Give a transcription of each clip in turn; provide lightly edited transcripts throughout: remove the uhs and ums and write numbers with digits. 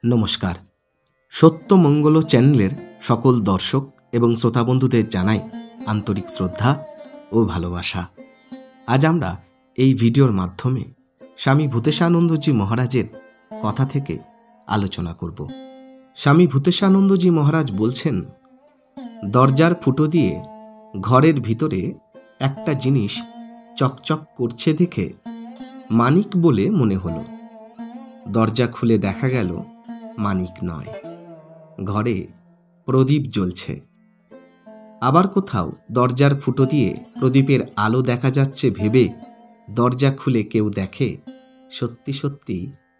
নমস্কার। সত্যমঙ্গল চ্যানেলের সকল দর্শক এবং শ্রোতা বন্ধুদের জানাই আন্তরিক শ্রদ্ধা ও ভালোবাসা। আজ আমরা এই ভিডিওর মাধ্যমে স্বামী ভূতেশানন্দজি মহারাজের কথা থেকে আলোচনা করব। স্বামী ভূতেশানন্দজি মহারাজ বলছেন, দরজার ফুটো দিয়ে ঘরের ভিতরে একটা জিনিস চকচক করছে দেখে মানিক বলে মনে হলো। দরজা খুলে দেখা গেল মানিক নয়, ঘরে প্রদীপ জ্বলছে। আবার কোথাও দরজার ফুটো দিয়ে প্রদীপের আলো দেখা যাচ্ছে ভেবে দরজা খুলে কেউ দেখে সত্যি সত্যি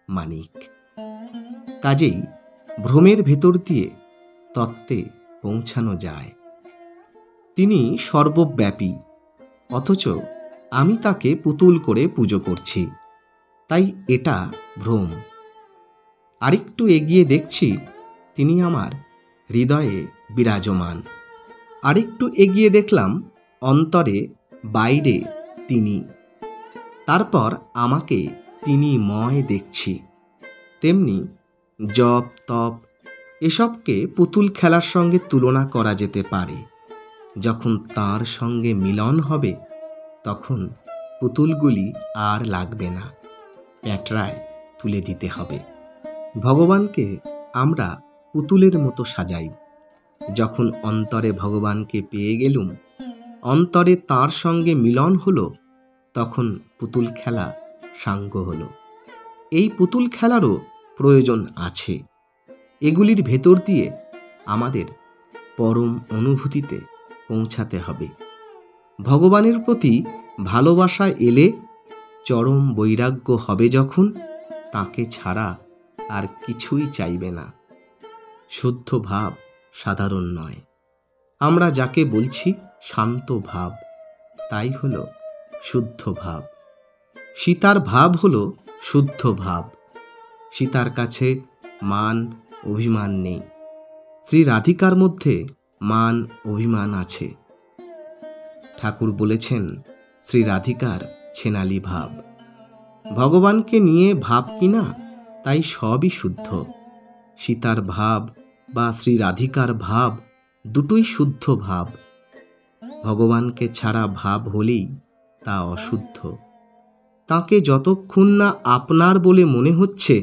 মানিক। কাজেই ভ্রমের ভেতর দিয়ে তত্ত্বে পৌঁছানো যায়। তিনি সর্বব্যাপী, অথচ আমি তাকে পুতুল করে পুজো করছি, তাই এটা ভ্রম। আরেকটু এগিয়ে দেখছি তিনি আমার হৃদয়ে বিরাজমান। আরেকটু এগিয়ে দেখলাম অন্তরে বাইরে তিনি। তারপর আমাকে তিনি ময় দেখছি। তেমনি জপ তপ এসবকে পুতুল খেলার সঙ্গে তুলনা করা যেতে পারে। যখন তার সঙ্গে মিলন হবে তখন পুতুলগুলি আর লাগবে না, প্যাঁটরায় তুলে দিতে হবে। ভগবানকে আমরা পুতুলের মতো সাজাই। যখন অন্তরে ভগবানকে পেয়ে গেলুম, অন্তরে তার সঙ্গে মিলন হলো, তখন পুতুল খেলা সাঙ্গ হলো। এই পুতুল খেলারও প্রয়োজন আছে। এগুলির ভেতর দিয়ে আমাদের পরম অনুভূতিতে পৌঁছাতে হবে। ভগবানের প্রতি ভালোবাসা এলে চরম বৈরাগ্য হবে যখন, তাকে ছাড়া আর কিছুই চাইবে না। শুদ্ধ ভাব সাধারণ নয়। আমরা যাকে বলছি শান্ত ভাব, তাই হলো শুদ্ধ ভাব। সীতার ভাব হলো শুদ্ধ ভাব। সীতার কাছে মান অভিমান নেই। শ্রী রাধিকার মধ্যে মান অভিমান আছে। ঠাকুর বলেছেন, শ্রী রাধিকার ছেনালি ভাব। ভগবানকে নিয়ে ভাব কিনা, তাই সবই শুদ্ধ। সীতার ভাব বা শ্রী রাধিকার ভাব দুটোই শুদ্ধ ভাব। ভগবানকে ছাড়া ভাব হলেই তা অশুদ্ধ। তাকে যতক্ষণ না আপনার বলে মনে হচ্ছে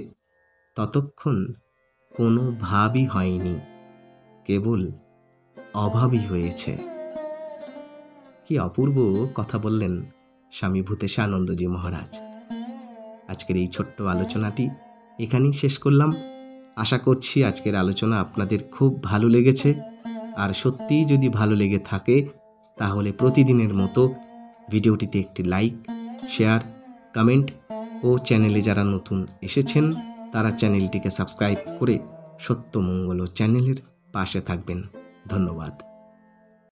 ততক্ষণ কোনো ভাবই হয়নি, কেবল অভাবই হয়েছে। কি অপূর্ব কথা বললেন স্বামী ভূতেশানন্দজি মহারাজ। আজকের এই ছোট্ট আলোচনাটি এখানেই শেষ করলাম। আশা করছি আজকের আলোচনা আপনাদের খুব ভালো লেগেছে। আর সত্যিই যদি ভালো লেগে থাকে তাহলে প্রতিদিনের মতো ভিডিওটিতে একটি লাইক, শেয়ার, কমেন্ট ও চ্যানেলে যারা নতুন এসেছেন তারা চ্যানেলটিকে সাবস্ক্রাইব করে সত্যমঙ্গল চ্যানেলের পাশে থাকবেন। ধন্যবাদ।